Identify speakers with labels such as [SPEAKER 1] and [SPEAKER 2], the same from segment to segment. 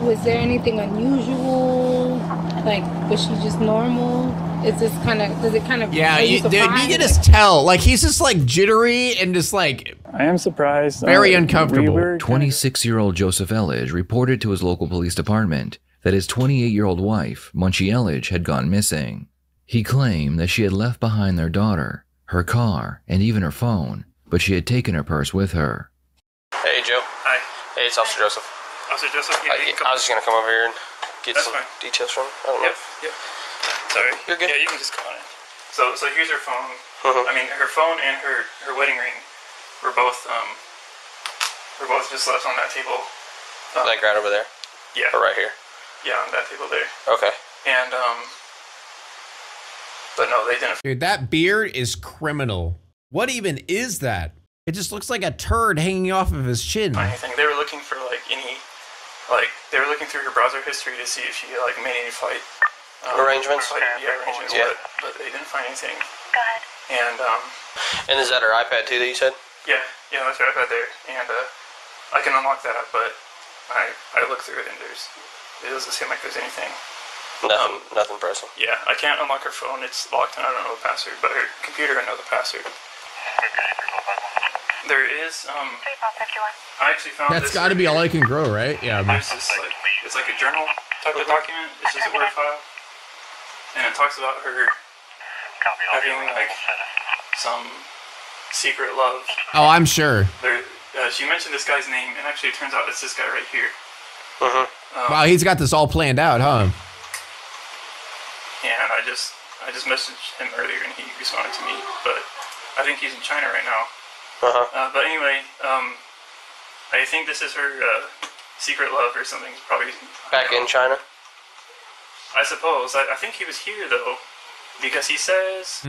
[SPEAKER 1] Was there anything unusual? Like, was she just normal? Is this kind of, does it kind of,
[SPEAKER 2] yeah, you can just tell. Like, he's just like jittery and just like,
[SPEAKER 3] I am surprised.
[SPEAKER 2] Very uncomfortable.
[SPEAKER 4] 26-year-old Joseph Elledge reported to his local police department that his 28-year-old wife, Munchie Elledge, had gone missing. He claimed that she had left behind their daughter, her car, and even her phone, but she had taken her purse with her.
[SPEAKER 5] Hey, Joe.
[SPEAKER 6] Hi.
[SPEAKER 5] Hey, it's Officer Joseph.
[SPEAKER 6] Officer Joseph,
[SPEAKER 5] I was just gonna come over here and get some details from him. I don't know.
[SPEAKER 6] Yep. Sorry.
[SPEAKER 5] You're good.
[SPEAKER 6] Yeah, you can just go on it. So here's her phone. I mean, her phone and her wedding ring were both just left on that table.
[SPEAKER 5] Like right over there?
[SPEAKER 6] Yeah.
[SPEAKER 5] Or right here?
[SPEAKER 6] Yeah, on that table there.
[SPEAKER 5] Okay.
[SPEAKER 6] And but no, they didn't.
[SPEAKER 2] dude, that beard is criminal. What even is that? It just looks like a turd hanging off of his chin.
[SPEAKER 6] Anything. They were looking for like any, like they were looking through her browser history to see if she like made any flight
[SPEAKER 5] arrangements.
[SPEAKER 6] Arrangements.
[SPEAKER 5] Yeah.
[SPEAKER 6] But they didn't find anything.
[SPEAKER 7] God.
[SPEAKER 6] And
[SPEAKER 5] is that her iPad too that you said?
[SPEAKER 6] Yeah, that's her iPad there, and I can unlock that up, but I looked through it and it doesn't seem like there's anything.
[SPEAKER 5] Nothing pressing.
[SPEAKER 6] Yeah, I can't unlock her phone. It's locked and I don't know the password, but her computer I know the password. There is I actually found
[SPEAKER 2] That's
[SPEAKER 6] this.
[SPEAKER 2] got to be all I can grow, right? Yeah.
[SPEAKER 6] There's this like it's like a journal type of document. It's just a Word file, and it talks about her having like some secret love.
[SPEAKER 2] Oh, I'm sure.
[SPEAKER 6] She mentioned this guy's name, and actually it turns out it's this guy right here.
[SPEAKER 2] Wow, he's got this all planned out, huh?
[SPEAKER 6] And I just messaged him earlier, and he responded to me, but I think he's in China right now. But anyway, I think this is her secret love or something. Probably
[SPEAKER 5] back in China.
[SPEAKER 6] I suppose. I think he was here though, because he says.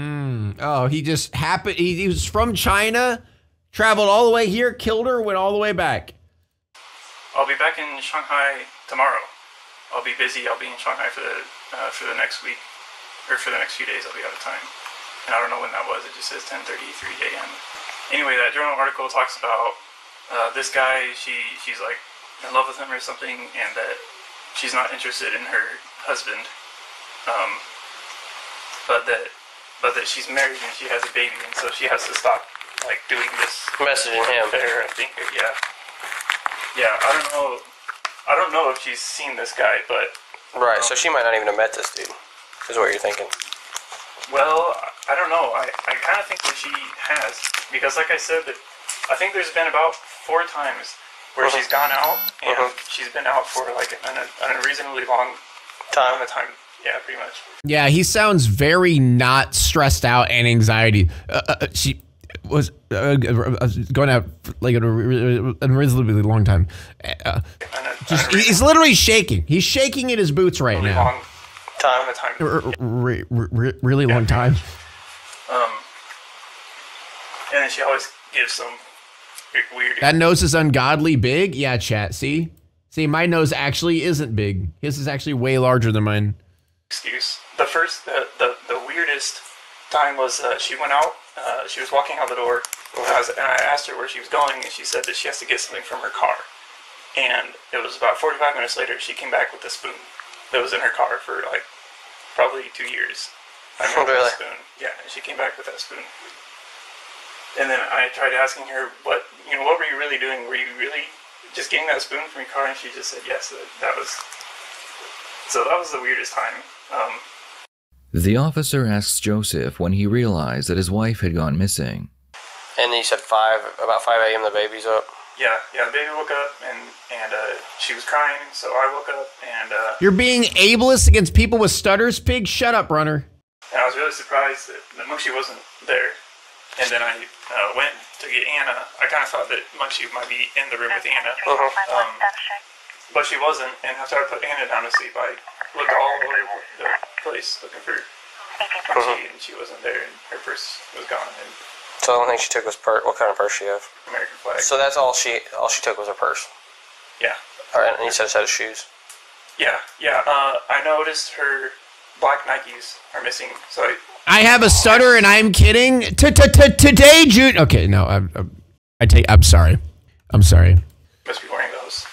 [SPEAKER 2] Oh, he just happened. He was from China, traveled all the way here, killed her, went all the way back.
[SPEAKER 6] I'll be back in Shanghai tomorrow. I'll be busy. I'll be in Shanghai for the next week, or for the next few days. I'll be out of time, and I don't know when that was. It just says 10:33 a.m. Anyway, that journal article talks about this guy. She's like in love with him or something, and that she's not interested in her husband, but that she's married and she has a baby, and so she has to stop like doing this.
[SPEAKER 5] Messaging him.
[SPEAKER 6] There, I think. Yeah. I don't know if she's seen this guy, but
[SPEAKER 5] right. So she might not even have met this dude. Is what you're thinking.
[SPEAKER 6] Well, I don't know. I kind of think that she has, because like I said, that I think there's been about 4 times where she's gone out, and she's been out for like an unreasonably long time. Yeah, pretty much.
[SPEAKER 2] Yeah, he sounds very not stressed out and anxiety. She was going out like a reasonably long time. He's literally shaking. He's shaking in his boots right now. Really long time.
[SPEAKER 6] And then she always gives some weird.
[SPEAKER 2] That nose is ungodly big. Yeah, chat. See, my nose actually isn't big. His is actually way larger than mine.
[SPEAKER 6] Excuse. The weirdest time was she went out. She was walking out the door, and I asked her where she was going, and she said that she has to get something from her car. And it was about 45 minutes later, she came back with a spoon that was in her car for like probably 2 years. I remember the spoon. Yeah, and she came back with that spoon. And then I tried asking her, what were you really doing? Were you really just getting that spoon from your car? And she just said yes. That was the weirdest time.
[SPEAKER 4] The officer asks Joseph when he realized that his wife had gone missing.
[SPEAKER 5] And he said about 5 a.m. the baby's up.
[SPEAKER 6] Yeah, the baby woke up and she was crying, so I woke up and
[SPEAKER 2] You're being ableist against people with stutters, pig? Shut up, runner.
[SPEAKER 6] And I was really surprised that Munchie wasn't there. And then I went to get Anna. I kind of thought that Munchie might be in the room with Anna. But she wasn't, and after I put Anna down to sleep, I looked all over the place looking for Munchie, and she wasn't there, and her purse was gone. And
[SPEAKER 5] so the only thing she took was purse. What kind of purse she have?
[SPEAKER 6] American flag.
[SPEAKER 5] So that's all she took was her purse.
[SPEAKER 6] Yeah.
[SPEAKER 5] All right, and you said a set of shoes.
[SPEAKER 6] Yeah. I noticed her black Nikes are missing, so
[SPEAKER 2] I have a stutter, and I'm kidding. Today, Jude. Okay, no, I'm sorry.
[SPEAKER 6] Must be wearing those.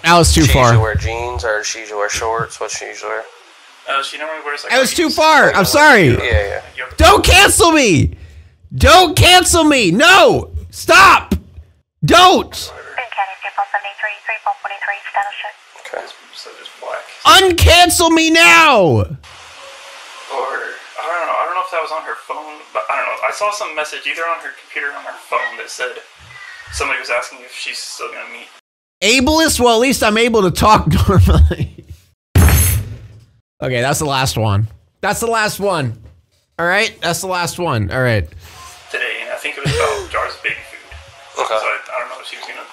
[SPEAKER 2] That was too
[SPEAKER 5] She
[SPEAKER 2] far.
[SPEAKER 5] usually wear jeans, or she usually wear shorts. What she usually wear?
[SPEAKER 6] She normally wears like.
[SPEAKER 2] That was too far. I'm sorry.
[SPEAKER 5] Yeah.
[SPEAKER 2] Don't cancel me. Don't cancel me. No. Stop. Don't.
[SPEAKER 5] Okay.
[SPEAKER 6] So just black.
[SPEAKER 2] Uncancel me now.
[SPEAKER 6] Or I don't know if that was on her phone, but I don't know. I saw some message either on her computer or on her phone that said somebody was asking if she's still gonna meet.
[SPEAKER 2] Ableist? Well, at least I'm able to talk normally. Okay, that's the last one. That's the last one. All right, that's the last one. All right.
[SPEAKER 6] Today, and I think it was about jars of baby food.
[SPEAKER 5] Okay.
[SPEAKER 6] So I don't know if she was gonna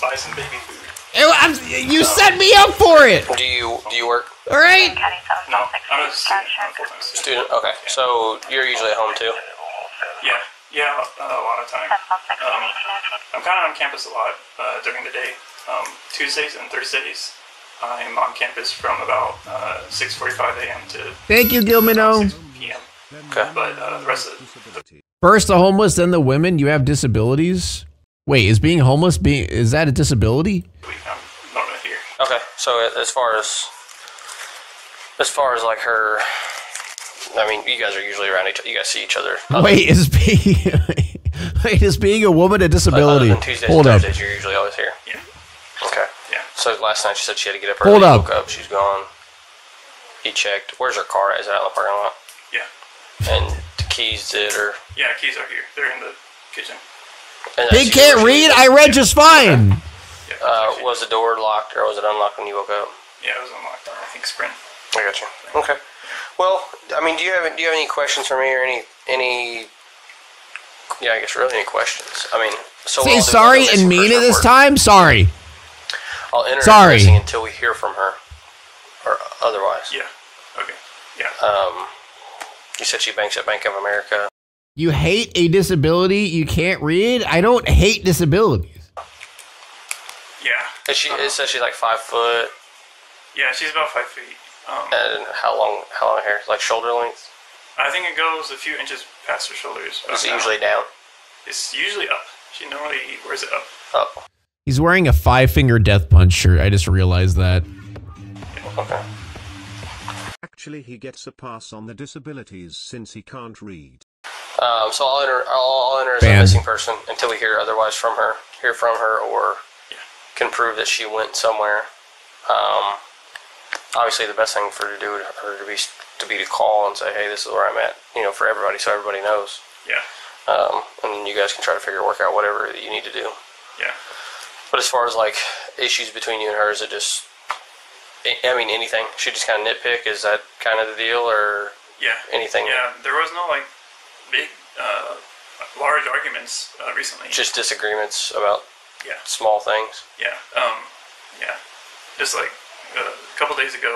[SPEAKER 6] buy some baby food.
[SPEAKER 2] You set me up for it.
[SPEAKER 5] Do you work?
[SPEAKER 2] All right.
[SPEAKER 6] No, I'm a student. I'm a full-time student.
[SPEAKER 5] Student. Okay. So you're usually at home too.
[SPEAKER 6] Yeah, a lot of time. I'm kind of on campus a lot during the day. Tuesdays and Thursdays, I'm on campus from about 6:45 a.m. to
[SPEAKER 2] Thank you, Gilmano.
[SPEAKER 6] 6 p.m.
[SPEAKER 5] Okay.
[SPEAKER 6] But the rest of the
[SPEAKER 2] First the homeless, then the women. You have disabilities. Wait, is being homeless is that a disability?
[SPEAKER 6] week, I'm normally here.
[SPEAKER 5] Okay. So as far as like her, I mean, you guys are usually around each. You guys see each other.
[SPEAKER 2] Wait, is being a woman a disability?
[SPEAKER 5] Other than Tuesdays
[SPEAKER 2] Hold
[SPEAKER 5] and
[SPEAKER 2] up.
[SPEAKER 5] Thursdays, you're usually always here.
[SPEAKER 6] Yeah.
[SPEAKER 5] Okay.
[SPEAKER 6] Yeah.
[SPEAKER 5] So last night she said she had to get up early.
[SPEAKER 2] Hold up.
[SPEAKER 5] Woke up. She's gone. He checked. Where's her car? Is it out in the parking lot?
[SPEAKER 6] Yeah.
[SPEAKER 5] And the keys did, or
[SPEAKER 6] Yeah, keys are here. They're in the kitchen.
[SPEAKER 5] and
[SPEAKER 2] They
[SPEAKER 5] she-
[SPEAKER 2] can't read. I read just fine.
[SPEAKER 6] Yeah.
[SPEAKER 5] was the door locked or was it unlocked when you woke up?
[SPEAKER 6] Yeah, it was unlocked. I think Sprint.
[SPEAKER 5] I got you. Okay. Well, I mean, do you have any questions for me or any? Yeah, I guess really any questions. I mean, so
[SPEAKER 2] Say sorry and mean it this time. Sorry.
[SPEAKER 5] I'll enter
[SPEAKER 2] Sorry.
[SPEAKER 5] missing until we hear from her, or otherwise.
[SPEAKER 6] Yeah. Okay. Yeah.
[SPEAKER 5] You said she banks at Bank of America.
[SPEAKER 2] You hate a disability you can't read? I don't hate disabilities.
[SPEAKER 6] Yeah.
[SPEAKER 5] Is she? It says she's like 5 foot.
[SPEAKER 6] Yeah, she's about 5 feet.
[SPEAKER 5] And how long hair? Like shoulder length?
[SPEAKER 6] I think it goes a few inches past her shoulders.
[SPEAKER 5] Is it usually down?
[SPEAKER 6] It's usually up. She normally wears it up.
[SPEAKER 5] Up.
[SPEAKER 2] He's wearing a 5-finger death punch shirt. I just realized that.
[SPEAKER 5] Okay.
[SPEAKER 3] Actually, he gets a pass on the disabilities since he can't read.
[SPEAKER 5] So I'll enter as a
[SPEAKER 2] Banned.
[SPEAKER 5] missing person until we hear otherwise from her, or can prove that she went somewhere. Obviously, the best thing for her to do to be to call and say, hey, this is where I'm at, for everybody, so everybody knows.
[SPEAKER 6] Yeah.
[SPEAKER 5] And then you guys can try to work out whatever that you need to do.
[SPEAKER 6] Yeah.
[SPEAKER 5] But as far as like issues between you and her, is it just, I mean, anything? She just kind of nitpick? Is that kind of the deal, or anything?
[SPEAKER 6] Yeah, there was no like big, large arguments recently.
[SPEAKER 5] Just disagreements about small things.
[SPEAKER 6] Yeah. Yeah. Just like a couple days ago.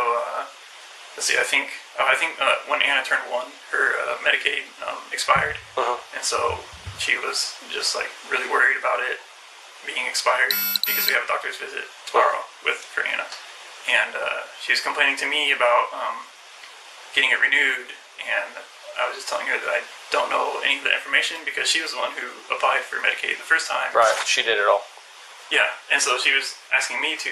[SPEAKER 6] Let's see. I think when Anna turned 1, her Medicaid expired, and so she was just like really worried about it being expired because we have a doctor's visit tomorrow for Anna, and she was complaining to me about getting it renewed, and I was just telling her that I don't know any of the information because she was the one who applied for Medicaid the first time.
[SPEAKER 5] Right. She did it all.
[SPEAKER 6] Yeah, and so she was asking me to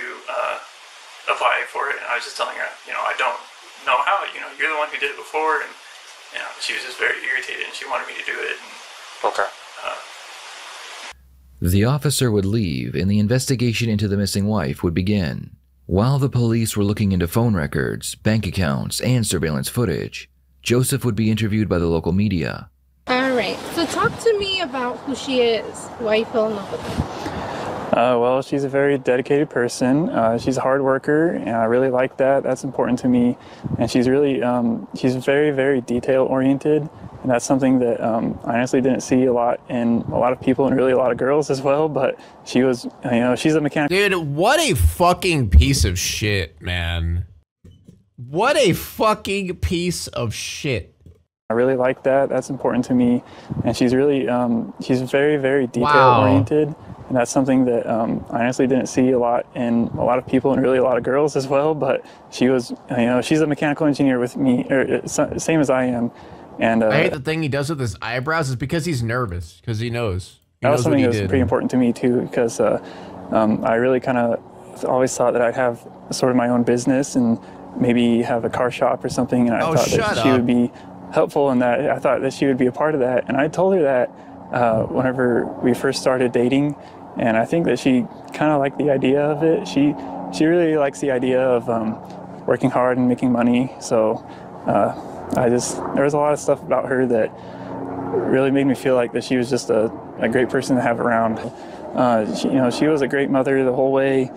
[SPEAKER 6] apply for it, and I was just telling her, I don't know how. You're the one who did it before, and she was just very irritated, and she wanted me to do it. And,
[SPEAKER 5] okay.
[SPEAKER 4] The officer would leave, and the investigation into the missing wife would begin. While the police were looking into phone records, bank accounts, and surveillance footage, Joseph would be interviewed by the local media.
[SPEAKER 1] All right. So talk to me about who she is. Why you fell in love with her?
[SPEAKER 6] Well, she's a very dedicated person. She's a hard worker, and I really like that. That's important to me. And she's really, she's very, very detail-oriented, and that's something that I honestly didn't see a lot in a lot of people and really a lot of girls as well. But she was, she's a mechanic.
[SPEAKER 2] Dude, what a fucking piece of shit, man. What a fucking piece of shit.
[SPEAKER 6] I really like that. That's important to me. And she's really, she's very, very detail-oriented.
[SPEAKER 2] Wow.
[SPEAKER 6] And that's something that I honestly didn't see a lot in a lot of people and really a lot of girls as well. But she was, she's a mechanical engineer with me, or same as I am. And
[SPEAKER 2] I hate the thing he does with his eyebrows is because he's nervous, because he knows.
[SPEAKER 6] That was something that was pretty important to me too, because I really kind of always thought that I'd have sort of my own business and maybe have a car shop or something, and I thought that she would be helpful in that. I thought that she would be a part of that, and I told her that whenever we first started dating, and I think that she kind of liked the idea of it. She really likes the idea of working hard and making money. So there was a lot of stuff about her that really made me feel like that she was just a great person to have around. She was a great mother the whole way.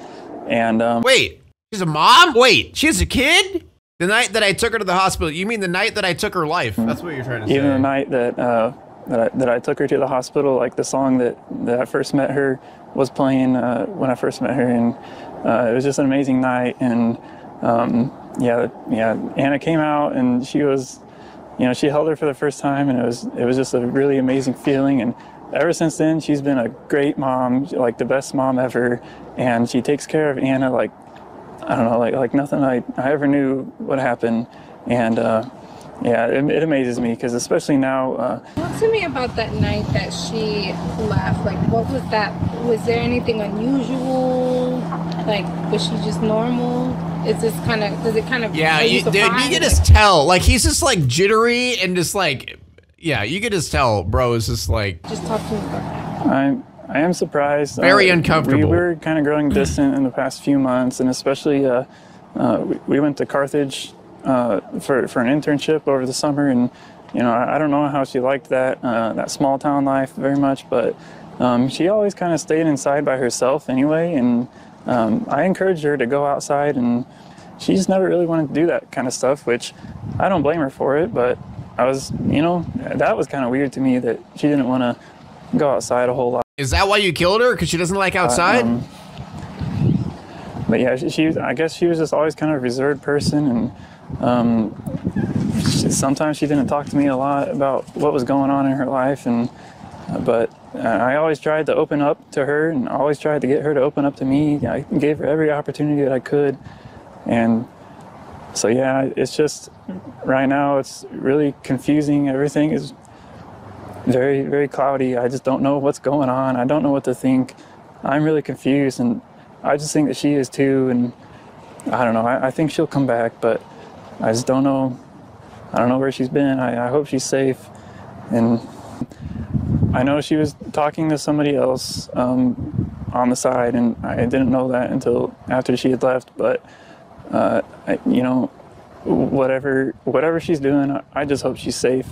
[SPEAKER 6] And
[SPEAKER 2] wait, she's a mom? Wait, she has a kid? The night that I took her to the hospital, you mean the night that I took her life? That's what you're trying to say.
[SPEAKER 6] Even the night that I took her to the hospital, like the song that I first met her was playing when I first met her, and it was just an amazing night. And Anna came out, and she was, she held her for the first time, and it was just a really amazing feeling. And ever since then, she's been a great mom, like the best mom ever, and she takes care of Anna like, I don't know, like nothing I ever knew would happen. And it amazes me, because especially now.
[SPEAKER 1] Talk to me about that night that she left. Like, what was that? Was there anything unusual? Like, was she just normal? Is this kind of, does it kind of?
[SPEAKER 2] Yeah, you can just tell. Like, he's just like jittery and just like, yeah, you can just tell, bro. Is just like.
[SPEAKER 1] Just talk to me about that.
[SPEAKER 6] I am surprised.
[SPEAKER 2] Very uncomfortable.
[SPEAKER 6] We were kind of growing distant in the past few months, and especially we went to Carthage for an internship over the summer, and I don't know how she liked that small town life very much, but she always kind of stayed inside by herself anyway, and I encouraged her to go outside, and she just never really wanted to do that kind of stuff, which I don't blame her for it, but I was, that was kind of weird to me that she didn't want to go outside a whole lot.
[SPEAKER 2] Is that why you killed her? Because she doesn't like outside?
[SPEAKER 6] But yeah, I guess she was just always kind of a reserved person, and sometimes she didn't talk to me a lot about what was going on in her life, and but I always tried to open up to her, and always tried to get her to open up to me. I gave her every opportunity that I could, and so yeah, it's just right now it's really confusing. Everything is very, very cloudy. I just don't know what's going on. I don't know what to think. I'm really confused, and I just think that she is too, and I don't know. I think she'll come back, but I just don't know. I don't know where she's been. I hope she's safe, and I know she was talking to somebody else on the side, and I didn't know that until after she had left, but whatever she's doing, I just hope she's safe.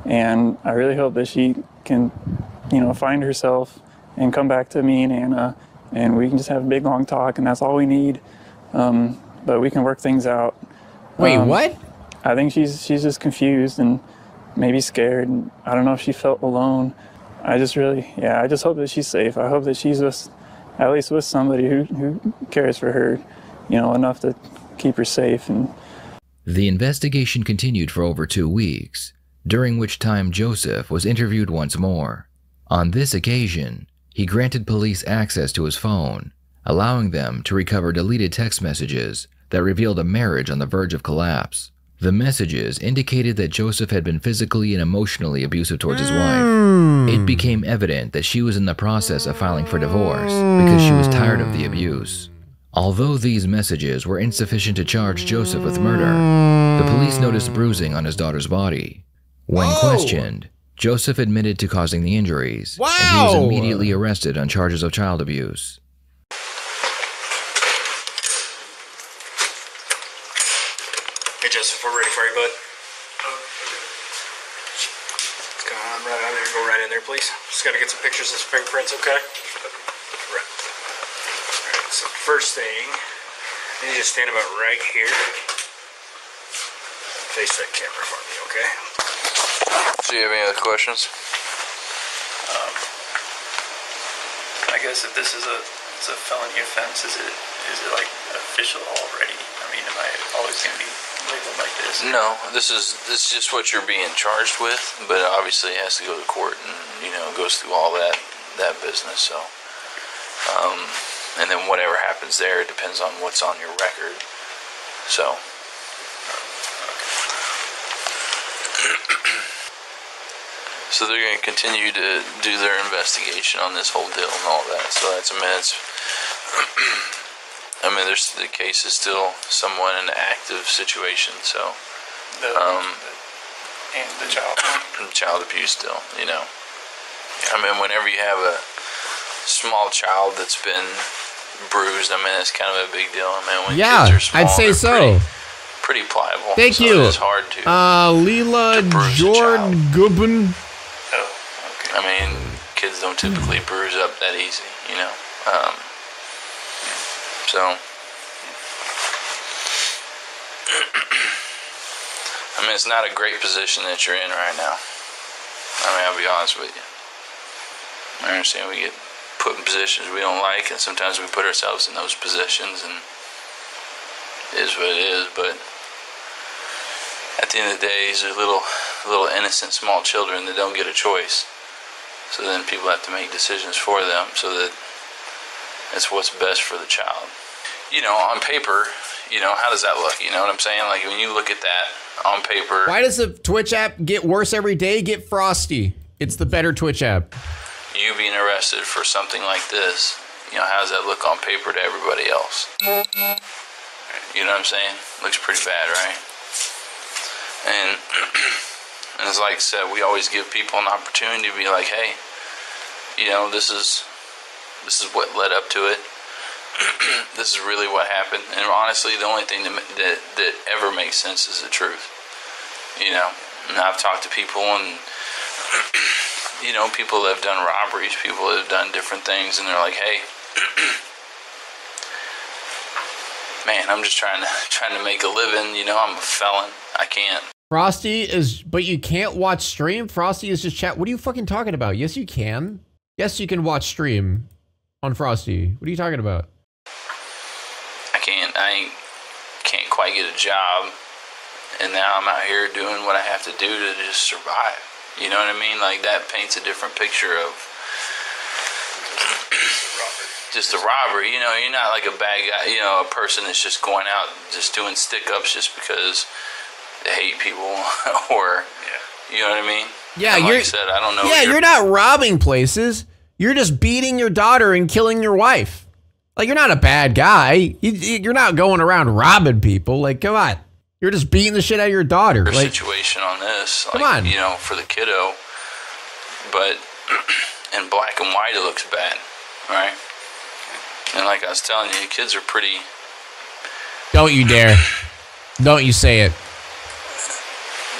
[SPEAKER 6] And I really hope that she can, find herself and come back to me and Anna, and we can just have a big, long talk, and that's all we need. But we can work things out.
[SPEAKER 2] Wait, what?
[SPEAKER 6] I think she's just confused and maybe scared. And I don't know if she felt alone. I just hope that she's safe. I hope that she's at least with somebody who cares for her, enough to keep her safe. And
[SPEAKER 4] the investigation continued for over 2 weeks, during which time Joseph was interviewed once more. On this occasion, he granted police access to his phone, allowing them to recover deleted text messages that revealed a marriage on the verge of collapse. The messages indicated that Joseph had been physically and emotionally abusive towards his wife. It became evident that she was in the process of filing for divorce because she was tired of the abuse. Although these messages were insufficient to charge Joseph with murder, the police noticed bruising on his daughter's body. When questioned, Joseph admitted to causing the injuries, and he was immediately arrested on charges of child abuse.
[SPEAKER 7] Hey Joseph, we're ready for you, bud. Come right out there, go right in there, please. Just gotta get some pictures of his fingerprints, okay? Right. Alright, so first thing, you just stand about right here. Face that camera for me, okay?
[SPEAKER 5] Do you have any other questions?
[SPEAKER 6] I guess if this is a felony offense, is it like official already? I mean, am I always going to be labeled like this?
[SPEAKER 5] No, this is just what you're being charged with, but obviously it has to go to court, and goes through all that business. So, and then whatever happens there, it depends on what's on your record. So. So they're going to continue to do their investigation on this whole deal and all that. So that's
[SPEAKER 8] I mean, the case is still somewhat an active situation, so.
[SPEAKER 6] And the child.
[SPEAKER 8] Child abuse still, you know. I mean, whenever you have a small child that's been bruised, I mean, it's kind of a big deal. I mean, when kids are small,
[SPEAKER 2] I'd say so.
[SPEAKER 8] Pretty pliable.
[SPEAKER 2] Thank
[SPEAKER 8] so
[SPEAKER 2] you.
[SPEAKER 8] It's hard to.
[SPEAKER 2] Leela Jordan Gubbin.
[SPEAKER 6] Oh, okay.
[SPEAKER 8] I mean, kids don't typically bruise up that easy, you know. So. I mean, it's not a great position that you're in right now. I mean, I'll be honest with you. I understand we get put in positions we don't like, and sometimes we put ourselves in those positions, and it is what it is, but at the end of the day, these are little innocent small children that don't get a choice. So then people have to make decisions for them so that it's what's best for the child. You know, on paper, you know, how does that look? You know what I'm saying? Like, when you look at that on paper.
[SPEAKER 2] Why does the Twitch app get worse every day? Get Frosty. It's the better Twitch app.
[SPEAKER 8] You being arrested for something like this, you know, how does that look on paper to everybody else? You know what I'm saying? Looks pretty bad, right? And it's like I said, we always give people an opportunity to be like, hey, you know, this is what led up to it. This is really what happened. And honestly, the only thing that ever makes sense is the truth. You know, and I've talked to people, and you know, people that have done robberies, people that have done different things, and they're like, hey, man, I'm just trying to make a living. You know, I'm a felon. I can't.
[SPEAKER 2] Frosty is, but you can't watch stream? Frosty is just chat. What are you fucking talking about? Yes, you can. Yes, you can watch stream on Frosty. What are you talking about?
[SPEAKER 8] I can't quite get a job, and now I'm out here doing what I have to do to just survive. You know what I mean? Like, that paints a different picture of just a robbery. You know, you're not like a bad guy, you know, a person that's just going out just doing stick-ups just because they hate people or, you know what I mean?
[SPEAKER 2] Yeah,
[SPEAKER 8] and like I said, I don't know.
[SPEAKER 2] Yeah, you're not robbing places. You're just beating your daughter and killing your wife. Like, you're not a bad guy. You're not going around robbing people. Like, come on. You're just beating the shit out of your daughter.
[SPEAKER 8] Like,
[SPEAKER 2] situation
[SPEAKER 8] on this.
[SPEAKER 2] Come on.
[SPEAKER 8] You know, for the kiddo. But in black and white, it looks bad. Right? And like I was telling you, kids are pretty...
[SPEAKER 2] Don't you dare. Don't you say it.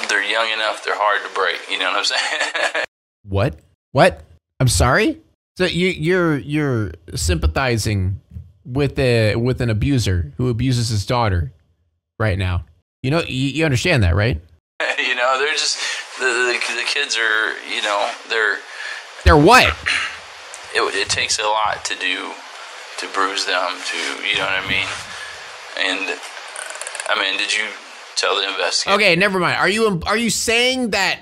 [SPEAKER 8] They're young enough, they're hard to break. You know what I'm saying?
[SPEAKER 2] What? What? I'm sorry? So you're sympathizing with an abuser who abuses his daughter right now. You know, you understand that, right?
[SPEAKER 8] You know, they're just the kids are, you know, they're
[SPEAKER 2] what?
[SPEAKER 8] It takes a lot to bruise them, you know what I mean? And I mean, did you tell the investigator?
[SPEAKER 2] Okay, never mind. Are you saying that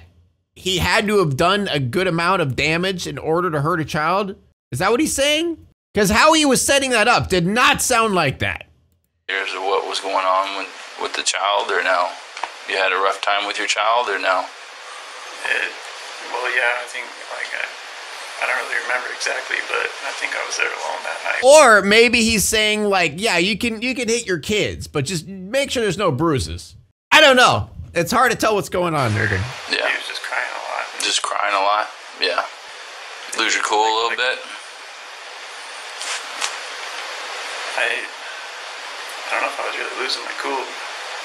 [SPEAKER 2] he had to have done a good amount of damage in order to hurt a child? Is that what he's saying? Because how he was setting that up did not sound like that.
[SPEAKER 8] Here's what was going on with the child, or no? You had a rough time with your child, or no?
[SPEAKER 6] Well, yeah, I think, like, I don't really remember exactly, but I think I was there alone that night.
[SPEAKER 2] Or maybe he's saying, like, yeah, you can hit your kids, but just make sure there's no bruises. I don't know. It's hard to tell what's going on there.
[SPEAKER 8] Yeah.
[SPEAKER 6] He was just crying a lot.
[SPEAKER 8] Just crying a lot? Yeah. Lose your cool a little bit?
[SPEAKER 6] I don't know if I was really losing my cool.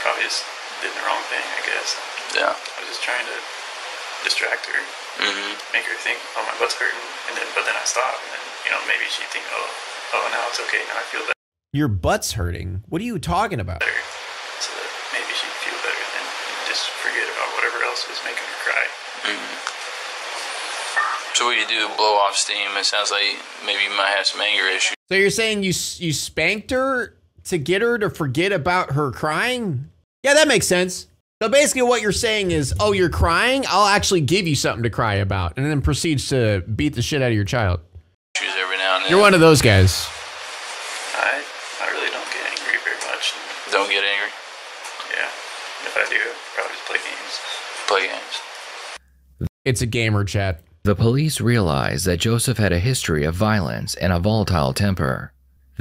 [SPEAKER 6] Probably just did the wrong thing, I guess.
[SPEAKER 8] Yeah.
[SPEAKER 6] I was just trying to distract her, make her think, oh, my butt's hurting, but then I stop, and then, you know, maybe she'd think, oh, now it's okay, now I feel better.
[SPEAKER 2] Your butt's hurting? What are you talking about?
[SPEAKER 6] So that maybe she'd feel better, and then just forget about whatever else was making her cry.
[SPEAKER 8] So what you do, blow off steam? It sounds like maybe you might have some anger issues.
[SPEAKER 2] So you're saying you spanked her to get her to forget about her crying? Yeah, that makes sense. So basically what you're saying is, oh, you're crying? I'll actually give you something to cry about, and then proceeds to beat the shit out of your child.
[SPEAKER 8] Every now and then.
[SPEAKER 2] You're one of those guys.
[SPEAKER 6] I really don't get angry very much.
[SPEAKER 8] Don't get angry?
[SPEAKER 6] Yeah. If I do, I'll probably just play games.
[SPEAKER 8] Play games.
[SPEAKER 2] It's a gamer, chat.
[SPEAKER 4] The police realized that Joseph had a history of violence and a volatile temper.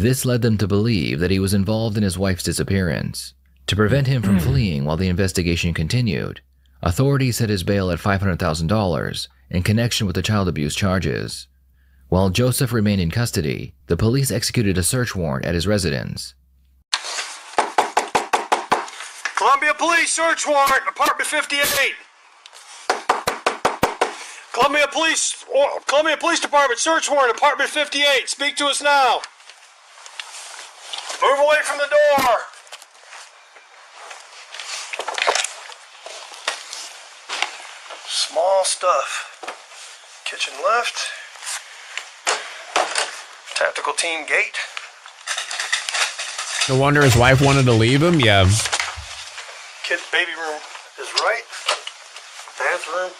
[SPEAKER 4] This led them to believe that he was involved in his wife's disappearance. To prevent him from fleeing while the investigation continued, authorities set his bail at $500,000 in connection with the child abuse charges. While Joseph remained in custody, the police executed a search warrant at his residence.
[SPEAKER 9] Columbia Police search warrant, apartment 58. Columbia Police Department search warrant, apartment 58. Speak to us now. Move away from the door. Small stuff. Kitchen left. Tactical team gate.
[SPEAKER 2] No wonder his wife wanted to leave him. Yeah.
[SPEAKER 9] Kid's baby room is right. Bathroom.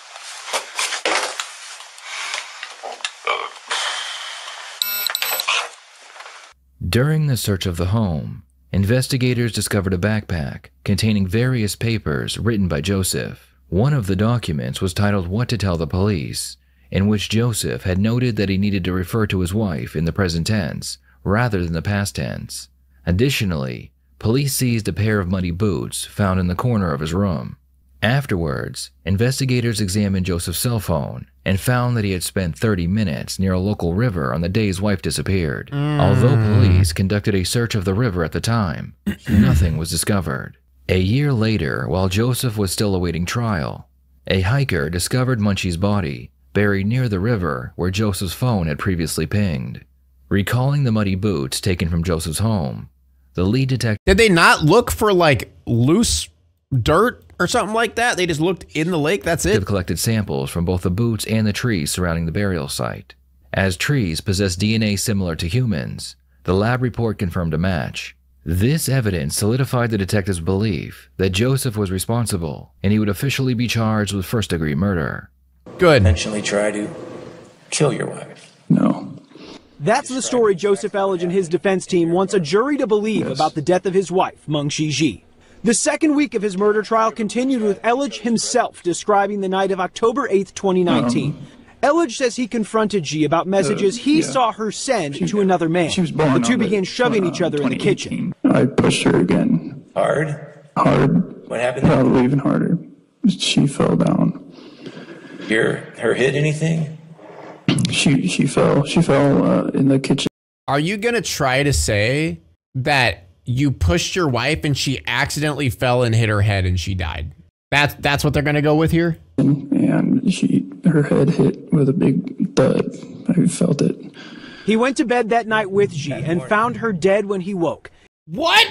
[SPEAKER 4] During the search of the home, investigators discovered a backpack containing various papers written by Joseph. One of the documents was titled "What to Tell the Police," in which Joseph had noted that he needed to refer to his wife in the present tense rather than the past tense. Additionally, police seized a pair of muddy boots found in the corner of his room. Afterwards, investigators examined Joseph's cell phone and found that he had spent 30 minutes near a local river on the day his wife disappeared. Although police conducted a search of the river at the time, nothing was discovered. A year later, while Joseph was still awaiting trial, a hiker discovered Munchie's body buried near the river where Joseph's phone had previously pinged. Recalling the muddy boots taken from Joseph's home, the lead detective—
[SPEAKER 2] Did they not look for like loose dirt or something like that? They just looked in the lake, that's it?
[SPEAKER 4] Collected samples from both the boots and the trees surrounding the burial site. As trees possess DNA similar to humans, the lab report confirmed a match. This evidence solidified the detective's belief that Joseph was responsible and he would officially be charged with first-degree murder.
[SPEAKER 2] Good.
[SPEAKER 10] Intentionally try to kill your wife?
[SPEAKER 11] No. That's the story Joseph Elledge and his defense team wants a jury to believe about the death of his wife, Mengshi Ji. The second week of his murder trial continued with Elledge himself describing the night of October 8th, 2019. Elledge says he confronted Ji about messages he saw her send to another man. The two began shoving each other in the kitchen.
[SPEAKER 12] I pushed her again.
[SPEAKER 10] Hard?
[SPEAKER 12] Hard.
[SPEAKER 10] What happened?
[SPEAKER 12] Probably even harder. She fell down.
[SPEAKER 10] Her hit anything?
[SPEAKER 12] She fell in the kitchen.
[SPEAKER 2] Are you gonna try to say that you pushed your wife and she accidentally fell and hit her head and she died? That's what they're gonna go with here?
[SPEAKER 12] And her head hit with a big thud. I felt it.
[SPEAKER 11] He went to bed that night with Ji and found her dead when he woke.
[SPEAKER 2] What?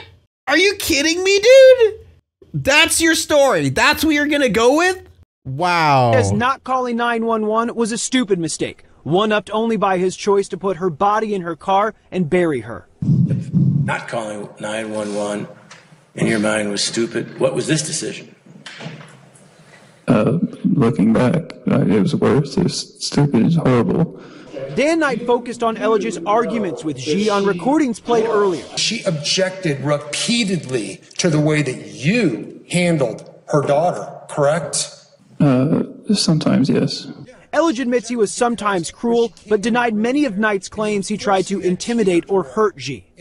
[SPEAKER 2] Are you kidding me, dude? That's your story? That's what you're gonna go with? Wow.
[SPEAKER 11] As not calling 911 was a stupid mistake, one-upped only by his choice to put her body in her car and bury her.
[SPEAKER 10] If not calling 911 in your mind was stupid, what was this decision?
[SPEAKER 12] Looking back, it was worse. It was stupid. It was horrible.
[SPEAKER 11] Dan Knight focused on Elledge's arguments with Ji on recordings played earlier.
[SPEAKER 13] She objected repeatedly to the way that you handled her daughter, correct?
[SPEAKER 12] Sometimes, yes.
[SPEAKER 11] Elledge admits he was sometimes cruel, but denied many of Knight's claims he tried to intimidate or hurt Ji.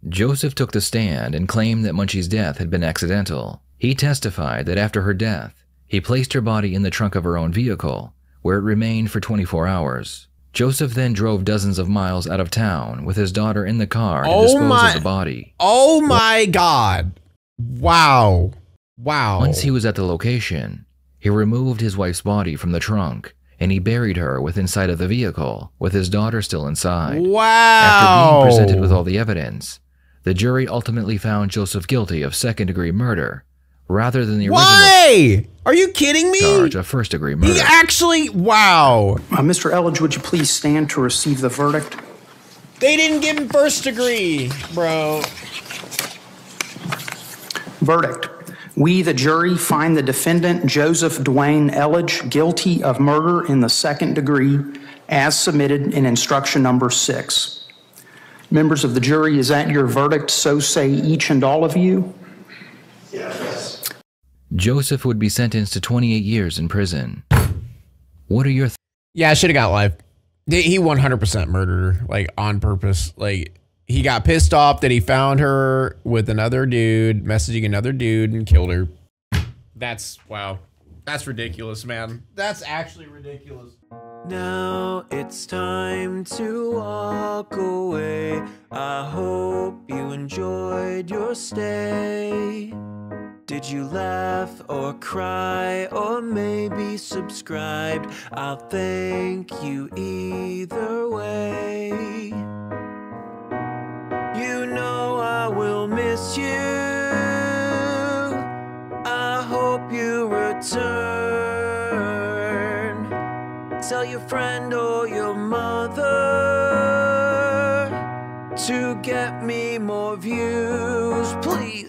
[SPEAKER 4] Joseph took the stand and claimed that Munchie's death had been accidental. He testified that after her death, he placed her body in the trunk of her own vehicle, where it remained for 24 hours. Joseph then drove dozens of miles out of town with his daughter in the car to dispose of the body.
[SPEAKER 2] Oh my God. Wow. Wow.
[SPEAKER 4] Once he was at the location, he removed his wife's body from the trunk and he buried her within sight of the vehicle with his daughter still inside.
[SPEAKER 2] Wow.
[SPEAKER 4] After being presented with all the evidence, the jury ultimately found Joseph guilty of second-degree murder rather than the
[SPEAKER 2] Why? Are you kidding me?
[SPEAKER 4] Charge of first-degree murder.
[SPEAKER 2] He actually, wow.
[SPEAKER 14] Mr. Elledge, would you please stand to receive the verdict?
[SPEAKER 2] They didn't give him first degree, bro.
[SPEAKER 14] Verdict. We, the jury, find the defendant, Joseph Dwayne Elledge, guilty of murder in the second degree as submitted in instruction number 6. Members of the jury, is that your verdict? So say each and all of you.
[SPEAKER 10] Yes.
[SPEAKER 4] Joseph would be sentenced to 28 years in prison. What are your
[SPEAKER 2] Yeah, I should have got life. He 100% murdered her, like, on purpose. Like, he got pissed off that he found her with another dude, messaging another dude, and killed her. That's, wow. That's ridiculous, man. That's actually ridiculous.
[SPEAKER 15] Now it's time to walk away. I hope you enjoyed your stay. Did you laugh or cry or maybe subscribed? I'll thank you either way. You know I will miss you. I hope you return. Tell your friend or your mother to get me more views, please.